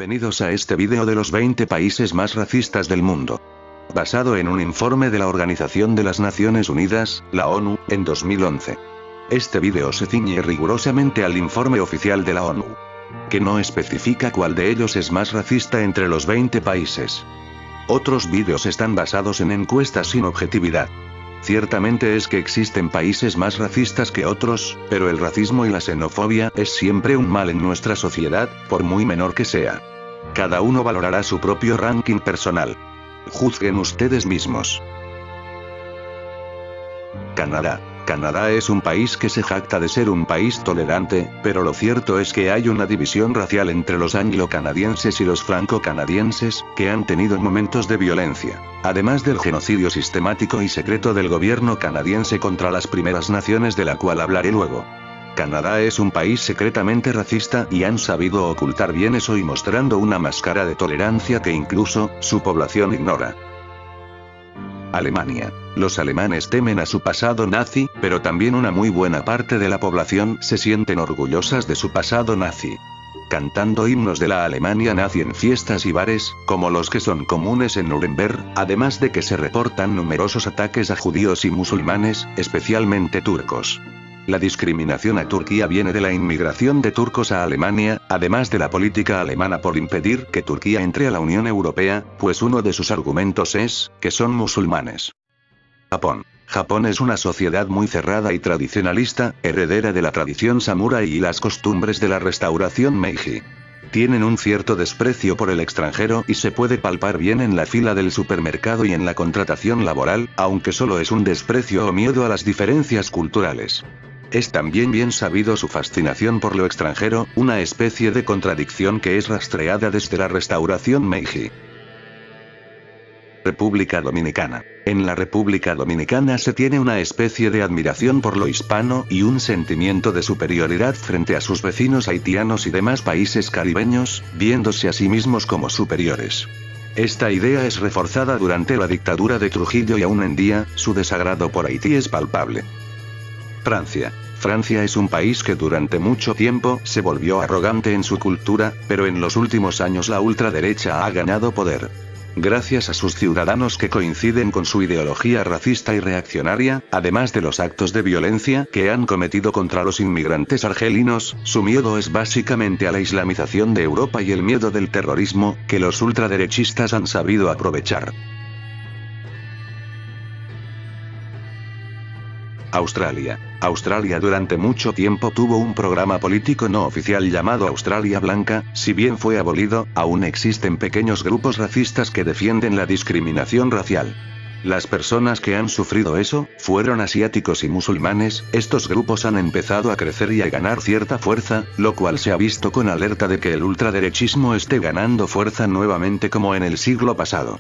Bienvenidos a este vídeo de los 20 países más racistas del mundo. Basado en un informe de la Organización de las Naciones Unidas, la ONU, en 2011. Este vídeo se ciñe rigurosamente al informe oficial de la ONU, que no especifica cuál de ellos es más racista entre los 20 países. Otros vídeos están basados en encuestas sin objetividad. Ciertamente es que existen países más racistas que otros, pero el racismo y la xenofobia es siempre un mal en nuestra sociedad, por muy menor que sea. Cada uno valorará su propio ranking personal. Juzguen ustedes mismos. Canadá. Canadá es un país que se jacta de ser un país tolerante, pero lo cierto es que hay una división racial entre los anglo-canadienses y los franco-canadienses, que han tenido momentos de violencia, además del genocidio sistemático y secreto del gobierno canadiense contra las primeras naciones, de la cual hablaré luego. Canadá es un país secretamente racista y han sabido ocultar bien eso y mostrando una máscara de tolerancia que incluso su población ignora. Alemania. Los alemanes temen a su pasado nazi, pero también una muy buena parte de la población se sienten orgullosas de su pasado nazi, cantando himnos de la Alemania nazi en fiestas y bares, como los que son comunes en Nuremberg, además de que se reportan numerosos ataques a judíos y musulmanes, especialmente turcos. La discriminación a Turquía viene de la inmigración de turcos a Alemania, además de la política alemana por impedir que Turquía entre a la Unión Europea, pues uno de sus argumentos es que son musulmanes. Japón. Japón es una sociedad muy cerrada y tradicionalista, heredera de la tradición samurái y las costumbres de la restauración Meiji. Tienen un cierto desprecio por el extranjero y se puede palpar bien en la fila del supermercado y en la contratación laboral, aunque solo es un desprecio o miedo a las diferencias culturales. Es también bien sabido su fascinación por lo extranjero, una especie de contradicción que es rastreada desde la restauración Meiji. República Dominicana. En la República Dominicana se tiene una especie de admiración por lo hispano y un sentimiento de superioridad frente a sus vecinos haitianos y demás países caribeños, viéndose a sí mismos como superiores. Esta idea es reforzada durante la dictadura de Trujillo y aún en día, su desagrado por Haití es palpable. Francia. Francia es un país que durante mucho tiempo se volvió arrogante en su cultura, pero en los últimos años la ultraderecha ha ganado poder. Gracias a sus ciudadanos que coinciden con su ideología racista y reaccionaria, además de los actos de violencia que han cometido contra los inmigrantes argelinos, su miedo es básicamente a la islamización de Europa y el miedo del terrorismo, que los ultraderechistas han sabido aprovechar. Australia. Australia durante mucho tiempo tuvo un programa político no oficial llamado Australia Blanca, si bien fue abolido, aún existen pequeños grupos racistas que defienden la discriminación racial. Las personas que han sufrido eso, fueron asiáticos y musulmanes. Estos grupos han empezado a crecer y a ganar cierta fuerza, lo cual se ha visto con alerta de que el ultraderechismo esté ganando fuerza nuevamente como en el siglo pasado.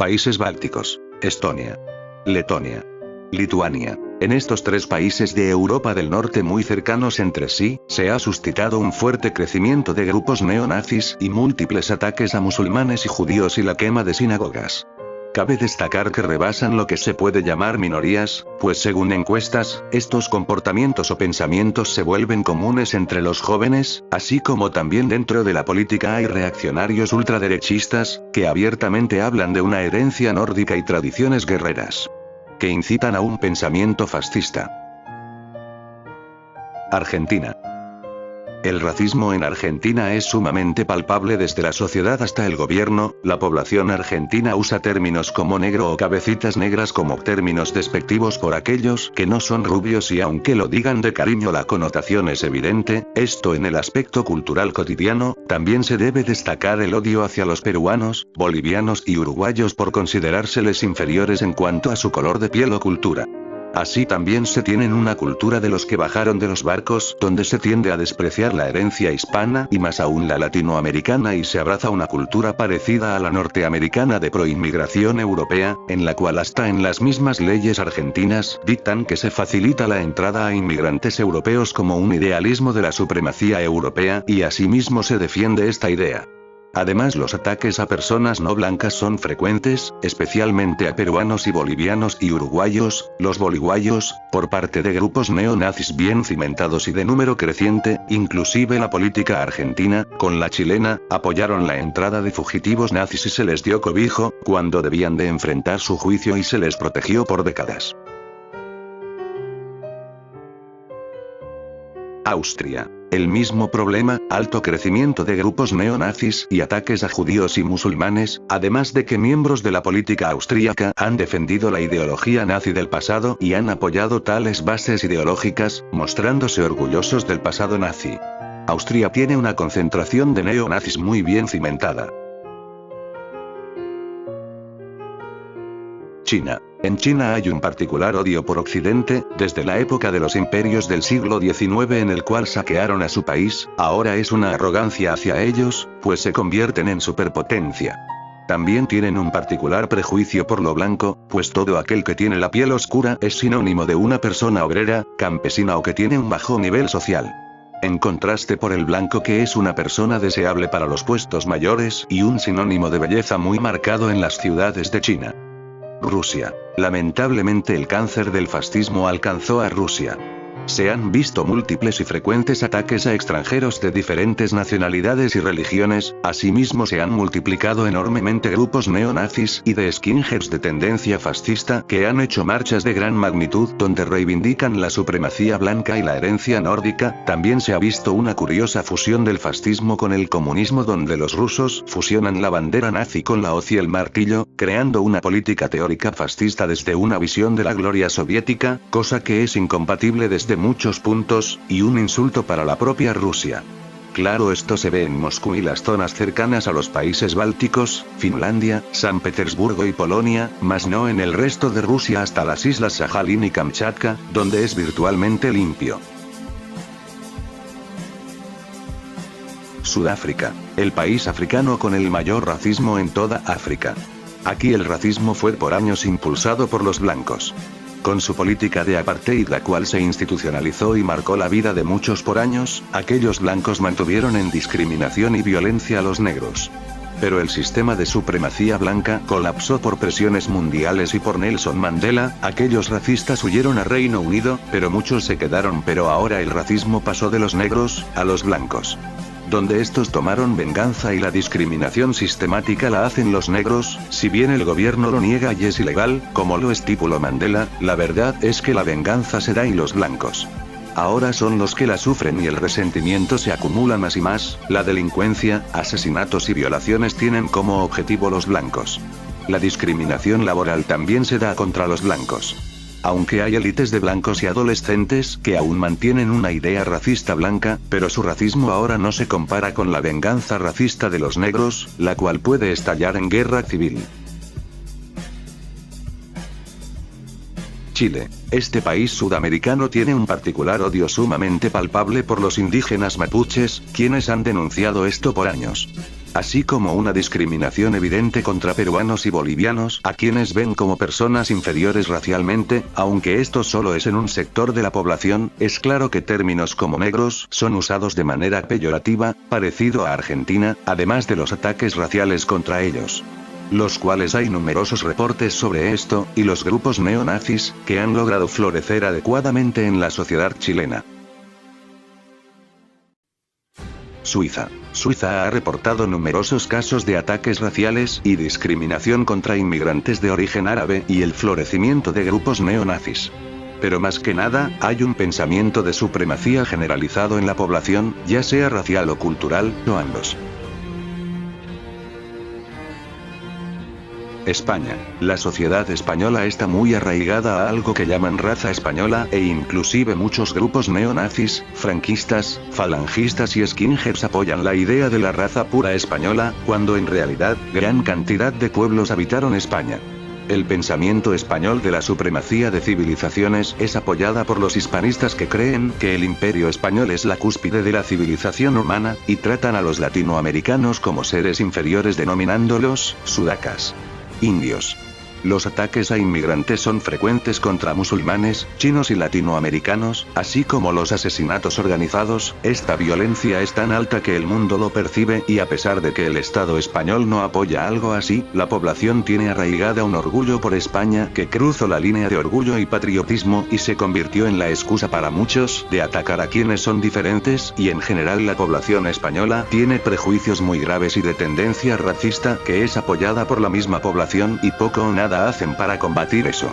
Países bálticos. Estonia. Letonia. Lituania. En estos tres países de Europa del Norte muy cercanos entre sí, se ha suscitado un fuerte crecimiento de grupos neonazis y múltiples ataques a musulmanes y judíos y la quema de sinagogas. Cabe destacar que rebasan lo que se puede llamar minorías, pues según encuestas, estos comportamientos o pensamientos se vuelven comunes entre los jóvenes, así como también dentro de la política hay reaccionarios ultraderechistas, que abiertamente hablan de una herencia nórdica y tradiciones guerreras, que incitan a un pensamiento fascista. Argentina. El racismo en Argentina es sumamente palpable desde la sociedad hasta el gobierno. La población argentina usa términos como negro o cabecitas negras como términos despectivos por aquellos que no son rubios y aunque lo digan de cariño la connotación es evidente. Esto en el aspecto cultural cotidiano, también se debe destacar el odio hacia los peruanos, bolivianos y uruguayos por considerárseles inferiores en cuanto a su color de piel o cultura. Así también se tienen una cultura de los que bajaron de los barcos, donde se tiende a despreciar la herencia hispana y más aún la latinoamericana y se abraza una cultura parecida a la norteamericana de proinmigración europea, en la cual hasta en las mismas leyes argentinas dictan que se facilita la entrada a inmigrantes europeos como un idealismo de la supremacía europea y asimismo se defiende esta idea. Además, los ataques a personas no blancas son frecuentes, especialmente a peruanos y bolivianos y uruguayos, los boliguayos, por parte de grupos neonazis bien cimentados y de número creciente. Inclusive la política argentina, con la chilena, apoyaron la entrada de fugitivos nazis y se les dio cobijo, cuando debían de enfrentar su juicio y se les protegió por décadas. Austria. El mismo problema, alto crecimiento de grupos neonazis y ataques a judíos y musulmanes, además de que miembros de la política austríaca han defendido la ideología nazi del pasado y han apoyado tales bases ideológicas, mostrándose orgullosos del pasado nazi. Austria tiene una concentración de neonazis muy bien cimentada. China. En China hay un particular odio por Occidente, desde la época de los imperios del siglo XIX en el cual saquearon a su país, ahora es una arrogancia hacia ellos, pues se convierten en superpotencia. También tienen un particular prejuicio por lo blanco, pues todo aquel que tiene la piel oscura es sinónimo de una persona obrera, campesina o que tiene un bajo nivel social. En contraste por el blanco que es una persona deseable para los puestos mayores y un sinónimo de belleza muy marcado en las ciudades de China. Rusia. Lamentablemente el cáncer del fascismo alcanzó a Rusia. Se han visto múltiples y frecuentes ataques a extranjeros de diferentes nacionalidades y religiones, asimismo se han multiplicado enormemente grupos neonazis y de skinheads de tendencia fascista que han hecho marchas de gran magnitud donde reivindican la supremacía blanca y la herencia nórdica. También se ha visto una curiosa fusión del fascismo con el comunismo donde los rusos fusionan la bandera nazi con la hoz y el martillo, creando una política teórica fascista desde una visión de la gloria soviética, cosa que es incompatible desde muchos puntos, y un insulto para la propia Rusia. Claro, esto se ve en Moscú y las zonas cercanas a los países bálticos, Finlandia, San Petersburgo y Polonia, mas no en el resto de Rusia hasta las islas Sajalín y Kamchatka, donde es virtualmente limpio. Sudáfrica. El país africano con el mayor racismo en toda África. Aquí el racismo fue por años impulsado por los blancos. Con su política de apartheid, la cual se institucionalizó y marcó la vida de muchos por años, aquellos blancos mantuvieron en discriminación y violencia a los negros. Pero el sistema de supremacía blanca colapsó por presiones mundiales y por Nelson Mandela. Aquellos racistas huyeron a Reino Unido, pero muchos se quedaron. Pero ahora el racismo pasó de los negros a los blancos, donde estos tomaron venganza y la discriminación sistemática la hacen los negros. Si bien el gobierno lo niega y es ilegal, como lo estipuló Mandela, la verdad es que la venganza se da y los blancos ahora son los que la sufren y el resentimiento se acumula más y más. La delincuencia, asesinatos y violaciones tienen como objetivo los blancos. La discriminación laboral también se da contra los blancos. Aunque hay élites de blancos y adolescentes que aún mantienen una idea racista blanca, pero su racismo ahora no se compara con la venganza racista de los negros, la cual puede estallar en guerra civil. Chile. Este país sudamericano tiene un particular odio sumamente palpable por los indígenas mapuches, quienes han denunciado esto por años. Así como una discriminación evidente contra peruanos y bolivianos, a quienes ven como personas inferiores racialmente, aunque esto solo es en un sector de la población. Es claro que términos como negros son usados de manera peyorativa, parecido a Argentina, además de los ataques raciales contra ellos, los cuales hay numerosos reportes sobre esto, y los grupos neonazis, que han logrado florecer adecuadamente en la sociedad chilena. Suiza. Suiza ha reportado numerosos casos de ataques raciales y discriminación contra inmigrantes de origen árabe y el florecimiento de grupos neonazis. Pero más que nada, hay un pensamiento de supremacía generalizado en la población, ya sea racial o cultural, o ambos. España. La sociedad española está muy arraigada a algo que llaman raza española e inclusive muchos grupos neonazis, franquistas, falangistas y skinheads apoyan la idea de la raza pura española, cuando en realidad, gran cantidad de pueblos habitaron España. El pensamiento español de la supremacía de civilizaciones es apoyada por los hispanistas que creen que el imperio español es la cúspide de la civilización humana, y tratan a los latinoamericanos como seres inferiores denominándolos sudacas, indios. Los ataques a inmigrantes son frecuentes contra musulmanes, chinos y latinoamericanos, así como los asesinatos organizados. Esta violencia es tan alta que el mundo lo percibe, y a pesar de que el Estado español no apoya algo así, la población tiene arraigada un orgullo por España que cruzó la línea de orgullo y patriotismo y se convirtió en la excusa para muchos de atacar a quienes son diferentes, y en general la población española tiene prejuicios muy graves y de tendencia racista que es apoyada por la misma población, y poco o nada hacen para combatir eso.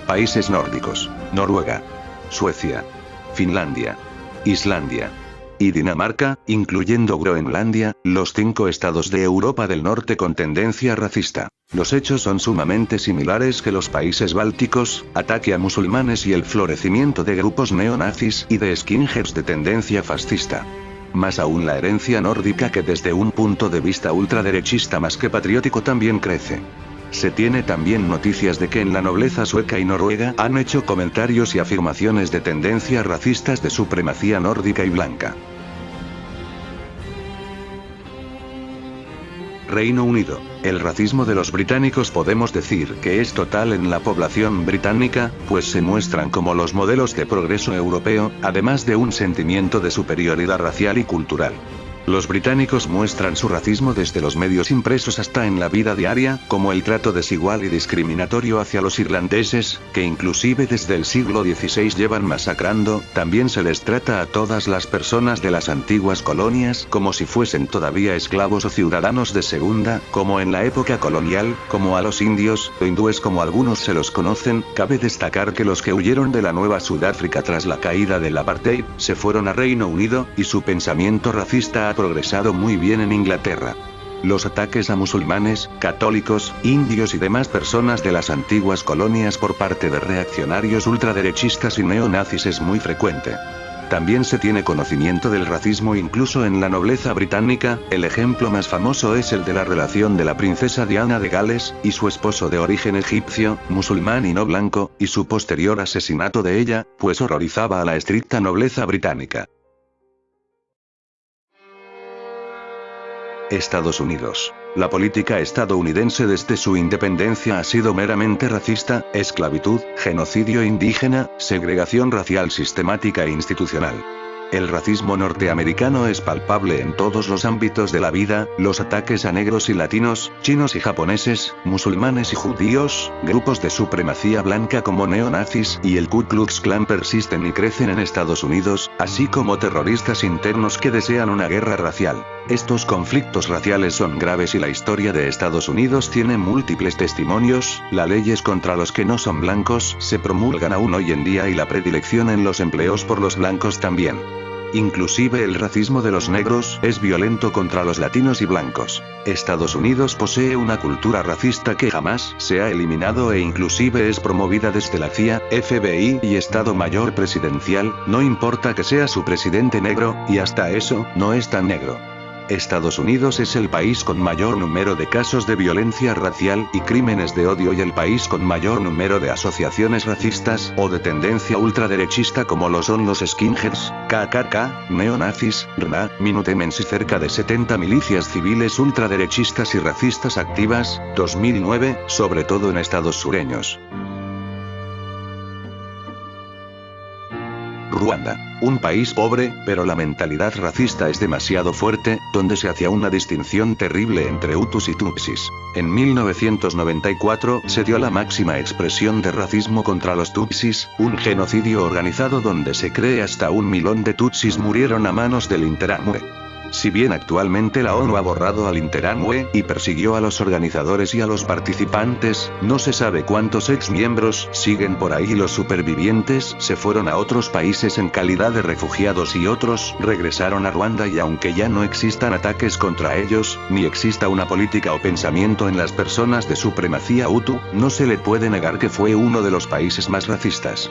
Países nórdicos: Noruega, Suecia, Finlandia, Islandia y Dinamarca, incluyendo Groenlandia, los 5 estados de Europa del Norte con tendencia racista. Los hechos son sumamente similares que los países bálticos: ataque a musulmanes y el florecimiento de grupos neonazis y de skinheads de tendencia fascista. Más aún la herencia nórdica, que desde un punto de vista ultraderechista más que patriótico también crece. Se tiene también noticias de que en la nobleza sueca y noruega han hecho comentarios y afirmaciones de tendencia racistas de supremacía nórdica y blanca. Reino Unido. El racismo de los británicos podemos decir que es total en la población británica, pues se muestran como los modelos de progreso europeo, además de un sentimiento de superioridad racial y cultural. Los británicos muestran su racismo desde los medios impresos hasta en la vida diaria, como el trato desigual y discriminatorio hacia los irlandeses, que inclusive desde el siglo XVI llevan masacrando. También se les trata a todas las personas de las antiguas colonias como si fuesen todavía esclavos o ciudadanos de segunda, como en la época colonial, como a los indios, o hindúes como algunos se los conocen. Cabe destacar que los que huyeron de la Nueva Sudáfrica tras la caída del apartheid, se fueron a Reino Unido, y su pensamiento racista ha progresado muy bien en Inglaterra. Los ataques a musulmanes, católicos, indios y demás personas de las antiguas colonias por parte de reaccionarios ultraderechistas y neonazis es muy frecuente. También se tiene conocimiento del racismo incluso en la nobleza británica. El ejemplo más famoso es el de la relación de la princesa Diana de Gales y su esposo de origen egipcio, musulmán y no blanco, y su posterior asesinato de ella, pues horrorizaba a la estricta nobleza británica. Estados Unidos. La política estadounidense desde su independencia ha sido meramente racista: esclavitud, genocidio indígena, segregación racial sistemática e institucional. El racismo norteamericano es palpable en todos los ámbitos de la vida: los ataques a negros y latinos, chinos y japoneses, musulmanes y judíos, grupos de supremacía blanca como neonazis y el Ku Klux Klan persisten y crecen en Estados Unidos, así como terroristas internos que desean una guerra racial. Estos conflictos raciales son graves y la historia de Estados Unidos tiene múltiples testimonios. Las leyes contra los que no son blancos se promulgan aún hoy en día y la predilección en los empleos por los blancos también. Inclusive el racismo de los negros es violento contra los latinos y blancos. Estados Unidos posee una cultura racista que jamás se ha eliminado e inclusive es promovida desde la CIA, FBI y Estado Mayor Presidencial, no importa que sea su presidente negro, y hasta eso, no es tan negro. Estados Unidos es el país con mayor número de casos de violencia racial y crímenes de odio y el país con mayor número de asociaciones racistas o de tendencia ultraderechista como lo son los skinheads, KKK, neonazis, RNA, Minutemens y cerca de 70 milicias civiles ultraderechistas y racistas activas. 2009, sobre todo en estados sureños. Ruanda. Un país pobre, pero la mentalidad racista es demasiado fuerte, donde se hacía una distinción terrible entre Hutus y Tutsis. En 1994 se dio la máxima expresión de racismo contra los Tutsis, un genocidio organizado donde se cree hasta 1 millón de Tutsis murieron a manos del Interahamwe. Si bien actualmente la ONU ha borrado al Interahamwe y persiguió a los organizadores y a los participantes, no se sabe cuántos ex-miembros siguen por ahí. Los supervivientes se fueron a otros países en calidad de refugiados y otros regresaron a Ruanda, y aunque ya no existan ataques contra ellos, ni exista una política o pensamiento en las personas de supremacía Hutu, no se le puede negar que fue uno de los países más racistas.